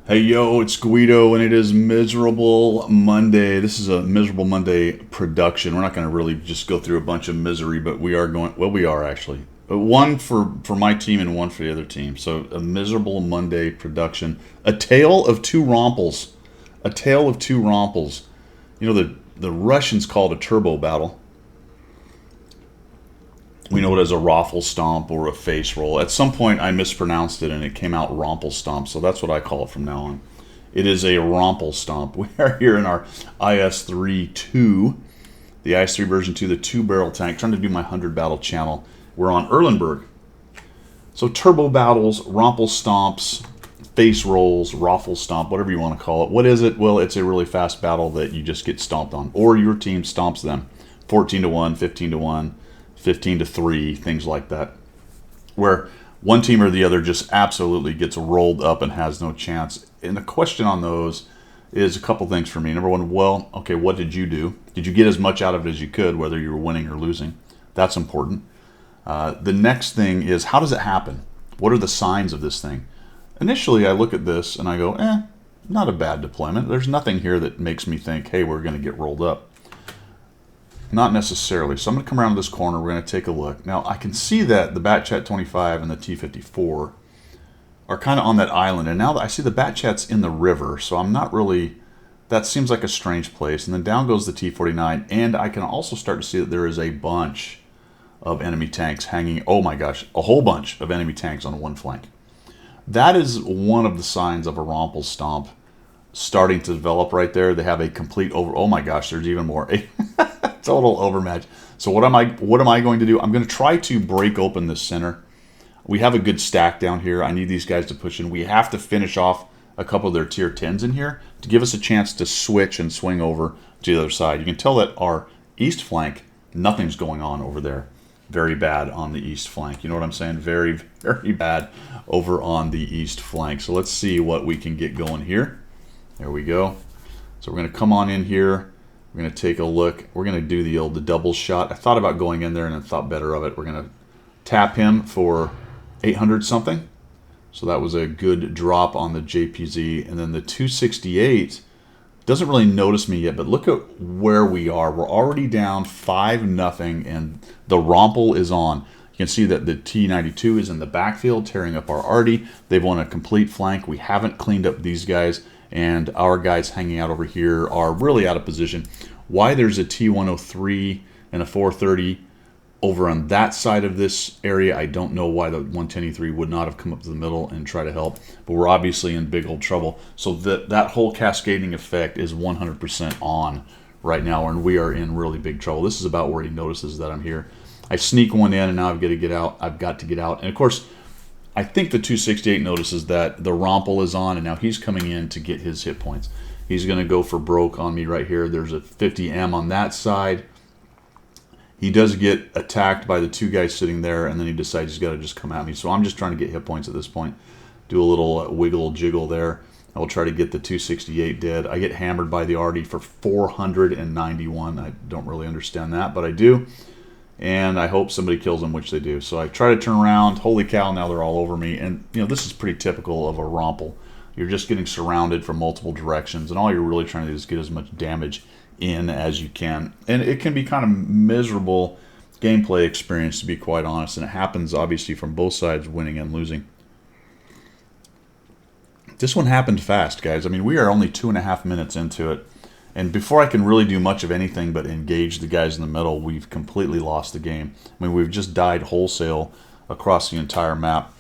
Hey yo, it's Guido, and it is Miserable Monday. This is a Miserable Monday production. We're not going to really just go through a bunch of misery, but we are going. Well, we are actually. One for my team and one for the other team. So a Miserable Monday production. A tale of two Romples. A tale of two Romples. You know the Russians call it a turbo battle. We know it as a raffle stomp or a face roll. At some point, I mispronounced it and it came out Rompel stomp, so that's what I call it from now on. It is a Rompel stomp. We are here in our IS-3 2, the IS-3 version 2, the 2-barrel tank, trying to do my 100 battle channel. We're on Erlenberg. So turbo battles, Rompel stomps, face rolls, raffle stomp, whatever you want to call it. What is it? Well, it's a really fast battle that you just get stomped on, or your team stomps them. 14 to 1, 15 to 1. 15 to 3, things like that, where one team or the other just absolutely gets rolled up and has no chance. And the question on those is a couple things for me. Number one, well, okay, what did you do? Did you get as much out of it as you could, whether you were winning or losing? That's important. The next thing is, how does it happen? What are the signs of this thing? Initially, I look at this and I go, not a bad deployment. There's nothing here that makes me think, hey, we're going to get rolled up. Not necessarily. So I'm going to come around to this corner. We're going to take a look. Now, I can see that the Batchat 25 and the T54 are kind of on that island. And now that I see the Batchat's in the river, so I'm not really... That seems like a strange place. And then down goes the T49. And I can also start to see that there is a bunch of enemy tanks hanging... Oh my gosh, a whole bunch of enemy tanks on one flank. That is one of the signs of a Rompel stomp starting to develop right there. They have a complete over... Oh my gosh, there's even more. Total overmatch. So what am I going to do? I'm going to try to break open this center. We have a good stack down here. I need these guys to push in. We have to finish off a couple of their tier 10s in here to give us a chance to switch and swing over to the other side. You can tell that our east flank, nothing's going on over there. Very bad on the east flank. You know what I'm saying? Very, very bad over on the east flank. So let's see what we can get going here. There we go. So we're going to come on in here. We're going to take a look. We're going to do the double shot. I thought about going in there and I thought better of it. We're going to tap him for 800 something. So that was a good drop on the JPZ. And then the 268 doesn't really notice me yet, but look at where we are. We're already down 5-0 and the Rompel is on. You can see that the T92 is in the backfield tearing up our arty. They've won a complete flank. We haven't cleaned up these guys. And our guys hanging out over here are really out of position. Why there's a T103 and a 430 over on that side of this area, I don't know why the 110E3 would not have come up to the middle and try to help. But we're obviously in big old trouble. So that whole cascading effect is 100% on right now, and we are in really big trouble. This is about where he notices that I'm here. I sneak one in, and now I've got to get out. I've got to get out. And, of course, I think the 268 notices that the Rompel is on, and now he's coming in to get his hit points. He's going to go for broke on me right here. There's a 50M on that side. He does get attacked by the two guys sitting there, and then he decides he's got to just come at me. So I'm just trying to get hit points at this point. Do a little wiggle jiggle there. I will try to get the 268 dead. I get hammered by the arty for 491. I don't really understand that, but I do. And I hope somebody kills them, which they do. So I try to turn around. Holy cow, now they're all over me. And, you know, this is pretty typical of a Rompel. You're just getting surrounded from multiple directions, and all you're really trying to do is get as much damage in as you can. And it can be kind of miserable gameplay experience, to be quite honest. And it happens, obviously, from both sides, winning and losing. This one happened fast, guys. I mean, we are only 2.5 minutes into it. And before I can really do much of anything but engage the guys in the middle, we've completely lost the game. I mean, we've just died wholesale across the entire map.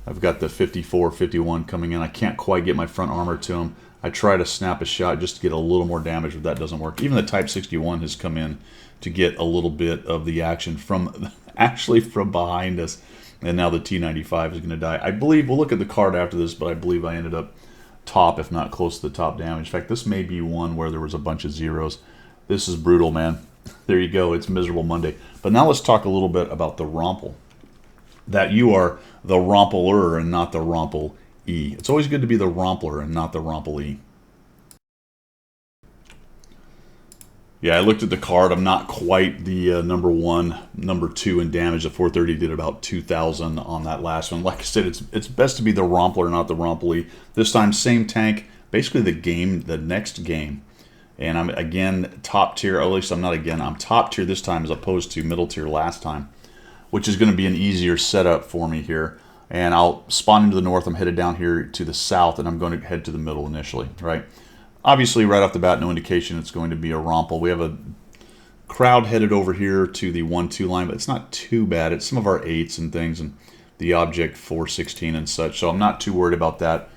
I've got the 54, 51 coming in. I can't quite get my front armor to him. I try to snap a shot just to get a little more damage, but that doesn't work. Even the Type 61 has come in to get a little bit of the action from actually from behind us. And now the T95 is going to die. I believe, we'll look at the card after this, but I believe I ended up top, if not close to the top damage. In fact, this may be one where there was a bunch of zeros. This is brutal, man. There you go. It's Miserable Monday. But now let's talk a little bit about the Rompel. That you are the Rompeler and not the Rompel E. It's always good to be the Rompler and not the Rompel E. Yeah, I looked at the card. I'm not quite the number 1, number 2 in damage. The 430 did about 2,000 on that last one. Like I said, it's best to be the Rompler, not the Romply. This time, same tank. Basically, the next game. And I'm, again, top tier. Or at least I'm top tier this time as opposed to middle tier last time, which is going to be an easier setup for me here. And I'll spawn into the north. I'm headed down here to the south, and I'm going to head to the middle initially, right? Obviously, right off the bat, no indication it's going to be a Romple. We have a crowd headed over here to the 1-2 line, but it's not too bad. It's some of our 8s and things, and the object 416 and such, so I'm not too worried about that.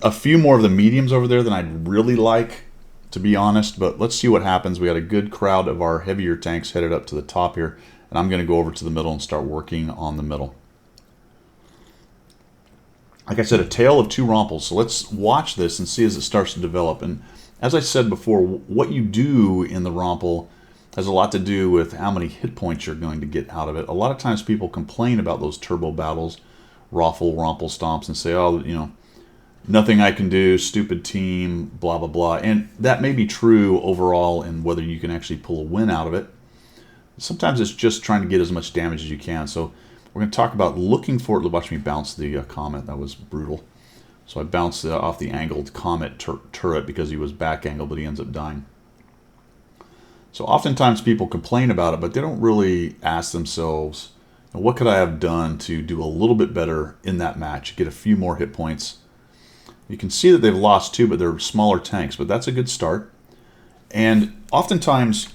A few more of the mediums over there than I'd really like, to be honest, but let's see what happens. We got a good crowd of our heavier tanks headed up to the top here, and I'm going to go over to the middle and start working on the middle. Like I said, a tale of 2 Romples. So let's watch this and see as it starts to develop. And as I said before, what you do in the Romple has a lot to do with how many hit points you're going to get out of it. A lot of times people complain about those turbo battles, Romple stomps, and say, oh, you know, nothing I can do, stupid team, blah, blah, blah. And that may be true overall in whether you can actually pull a win out of it. Sometimes it's just trying to get as much damage as you can. So we're going to talk about looking for it. Watch me bounce the Comet. That was brutal. So I bounced off the angled Comet turret because he was back angled, but he ends up dying. So oftentimes people complain about it, but they don't really ask themselves, what could I have done to do a little bit better in that match, get a few more hit points. You can see that they've lost 2, but they're smaller tanks, but that's a good start. And oftentimes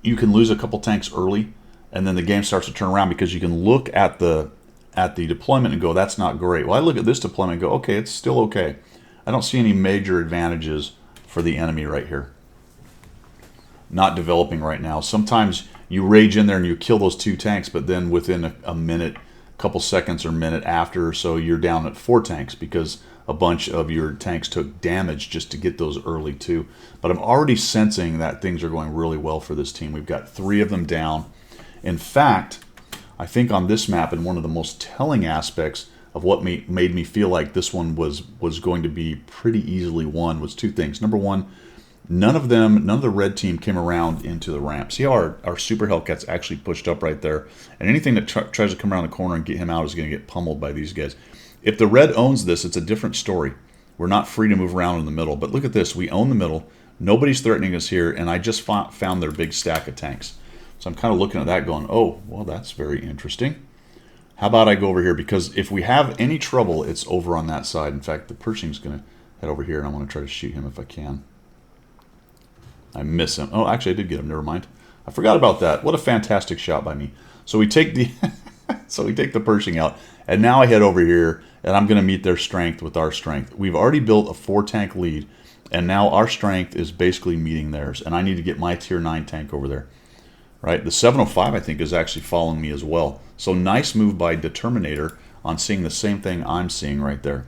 you can lose a couple tanks early, and then the game starts to turn around because you can look at the deployment and go, that's not great. Well, I look at this deployment and go, okay, it's still okay. I don't see any major advantages for the enemy right here. Not developing right now. Sometimes you rage in there and you kill those 2 tanks, but then within a minute, couple seconds or minute after or so, you're down at 4 tanks because a bunch of your tanks took damage just to get those early too. But I'm already sensing that things are going really well for this team. We've got 3 of them down. In fact, I think on this map, and one of the most telling aspects of what made me feel like this one was going to be pretty easily won was 2 things. Number 1, none of the red team came around into the ramp. See how our Super Hellcat's actually pushed up right there? And anything that tries to come around the corner and get him out is going to get pummeled by these guys. If the red owns this, it's a different story. We're not free to move around in the middle. But look at this. We own the middle. Nobody's threatening us here, and I just found their big stack of tanks. So I'm kind of looking at that going, oh, well, that's very interesting. How about I go over here? Because if we have any trouble, it's over on that side. In fact, the Pershing's going to head over here, and I want to try to shoot him if I can. I miss him. Oh, actually, I did get him. Never mind. I forgot about that. What a fantastic shot by me. So we take the the Pershing out, and now I head over here, and I'm going to meet their strength with our strength. We've already built a 4-tank lead, and now our strength is basically meeting theirs, and I need to get my tier 9 tank over there. Right? The 705, I think, is actually following me as well. So nice move by Determinator on seeing the same thing I'm seeing right there.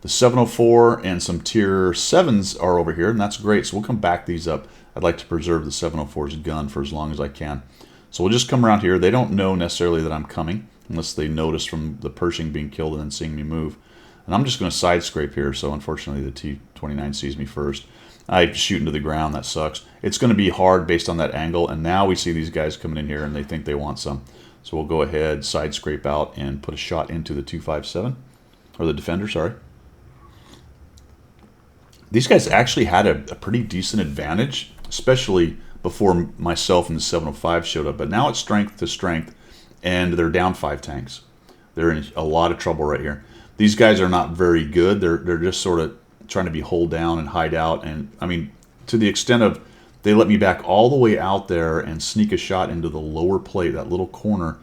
The 704 and some tier 7s are over here, and that's great. So we'll come back these up. I'd like to preserve the 704's gun for as long as I can. So we'll just come around here. They don't know necessarily that I'm coming, unless they notice from the Pershing being killed and then seeing me move. And I'm just going to side scrape here, so unfortunately the T-29 sees me first. I shoot into the ground. That sucks. It's going to be hard based on that angle, and now we see these guys coming in here, and they think they want some. So we'll go ahead, side scrape out, and put a shot into the 257, or the Defender, sorry. These guys actually had a pretty decent advantage, especially before myself and the 705 showed up. But now it's strength to strength, and they're down 5 tanks. They're in a lot of trouble right here. These guys are not very good. They're just sort of trying to be hold down and hide out. And, I mean, to the extent of they let me back all the way out there and sneak a shot into the lower plate, that little corner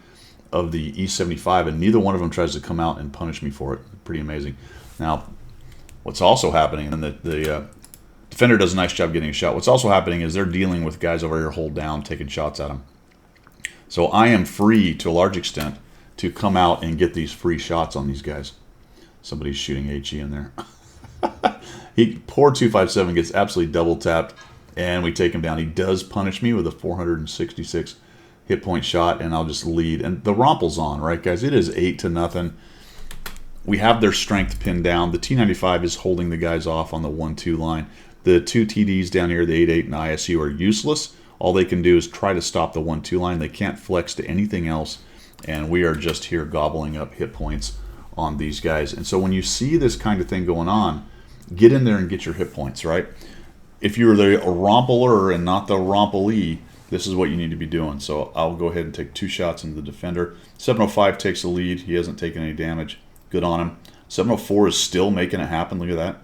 of the E75, and neither one of them tries to come out and punish me for it. Pretty amazing. Now, what's also happening, and the Defender does a nice job getting a shot. What's also happening is they're dealing with guys over here hold down, taking shots at them. So I am free, to a large extent, to come out and get these free shots on these guys. Somebody's shooting HE in there. Poor 257 gets absolutely double tapped, and we take him down. He does punish me with a 466 hit point shot, and I'll just lead. And the Romple's on, right, guys? It is 8-0. We have their strength pinned down. The T95 is holding the guys off on the 1-2 line. The two TDs down here, the 8-8 and ISU, are useless. All they can do is try to stop the 1-2 line. They can't flex to anything else, and we are just here gobbling up hit points on these guys. And so when you see this kind of thing going on, get in there and get your hit points, right? If you're the Rompler and not the Rompelee, this is what you need to be doing. So I'll go ahead and take 2 shots into the defender. 705 takes the lead. He hasn't taken any damage. Good on him. 704 is still making it happen. Look at that.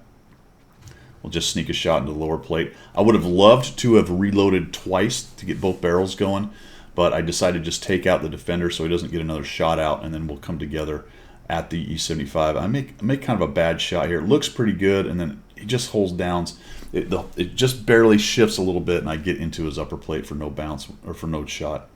We'll just sneak a shot into the lower plate. I would have loved to have reloaded twice to get both barrels going, but I decided to just take out the defender so he doesn't get another shot out, and then we'll come together at the E75. I make kind of a bad shot here. It looks pretty good, and then he just holds downs. It just barely shifts a little bit, and I get into his upper plate for no bounce or for no shot.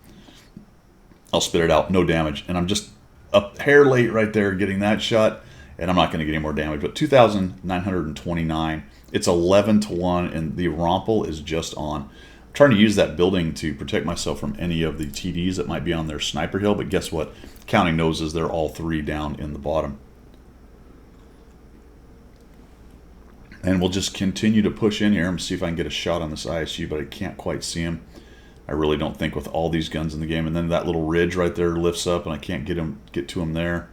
I'll spit it out, no damage, and I'm just a hair late right there getting that shot, and I'm not going to get any more damage. But 2,929. It's 11-1, and the Romple is just on. I'm trying to use that building to protect myself from any of the TDs that might be on their sniper hill, but guess what? Counting noses, they're all 3 down in the bottom. And we'll just continue to push in here and see if I can get a shot on this ISU, but I can't quite see him. I really don't think with all these guns in the game. And then that little ridge right there lifts up, and I can't get to him there.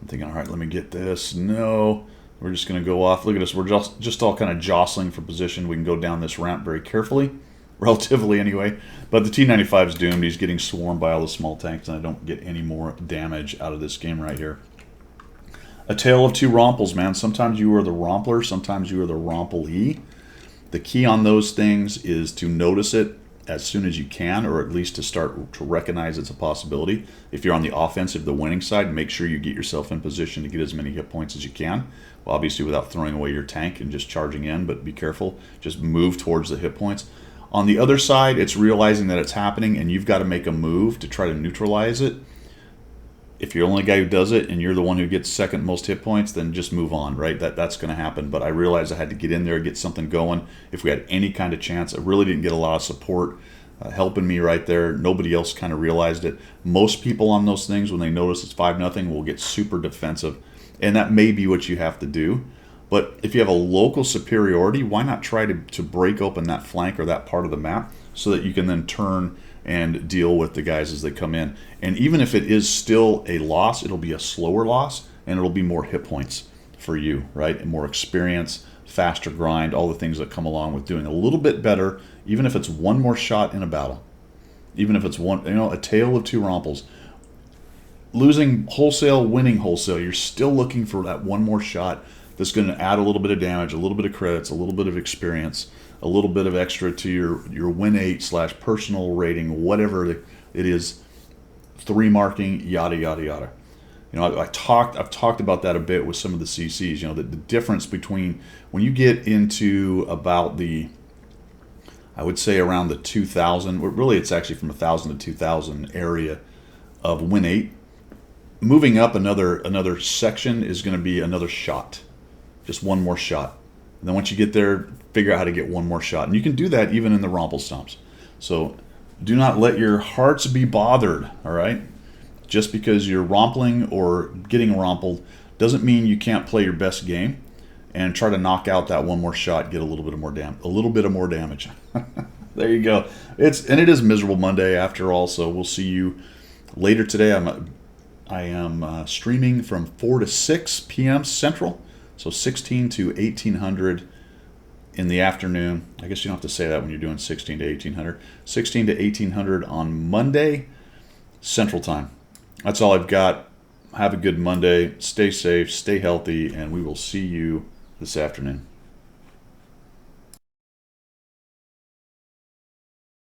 I'm thinking, all right, let me get this. No. We're just going to go off. Look at us. We're just all kind of jostling for position. We can go down this ramp very carefully, relatively anyway. But the T-95 is doomed. He's getting swarmed by all the small tanks, and I don't get any more damage out of this game right here. A tale of two Romples, man. Sometimes you are the Rompler. Sometimes you are the Rompelee. The key on those things is to notice it as soon as you can, or at least to start to recognize it's a possibility. If you're on the offensive, the winning side, make sure you get yourself in position to get as many hit points as you can. Well, obviously without throwing away your tank and just charging in, but be careful. Just move towards the hit points. On the other side, it's realizing that it's happening and you've got to make a move to try to neutralize it. If you're the only guy who does it and you're the one who gets second most hit points, then just move on, right? That's going to happen. But I realized I had to get in there, get something going. If we had any kind of chance, I really didn't get a lot of support helping me right there. Nobody else kind of realized it. Most people on those things, when they notice it's 5-0, will get super defensive. And that may be what you have to do. But if you have a local superiority, why not try to break open that flank or that part of the map so that you can then turn and deal with the guys as they come in. And even if it is still a loss, it'll be a slower loss, and it'll be more hit points for you, right? And more experience, faster grind, all the things that come along with doing a little bit better, even if it's one more shot in a battle. Even if it's one, a tale of two Romples. Losing wholesale, winning wholesale, you're still looking for that one more shot that's going to add a little bit of damage, a little bit of credits, a little bit of experience, a little bit of extra to your win 8 / personal rating, whatever it is, 3 marking, yada yada yada. I've talked about that a bit with some of the CCs. The difference between when you get into about I would say around the 2,000, really it's actually from 1,000 to 2,000 area of win 8. Moving up another section is going to be another shot, just one more shot. And then once you get there, figure out how to get one more shot. And you can do that even in the Romple stomps. So do not let your hearts be bothered, all right? Just because you're rompling or getting rompled doesn't mean you can't play your best game and try to knock out that one more shot, get a little bit of more damage. There you go. It is Miserable Monday after all, so we'll see you later today. I am streaming from 4 to 6 p.m. Central. So 16 to 1800 in the afternoon. I guess you don't have to say that when you're doing 16 to 1800. 16 to 1800 on Monday, Central Time. That's all I've got. Have a good Monday. Stay safe, stay healthy, and we will see you this afternoon.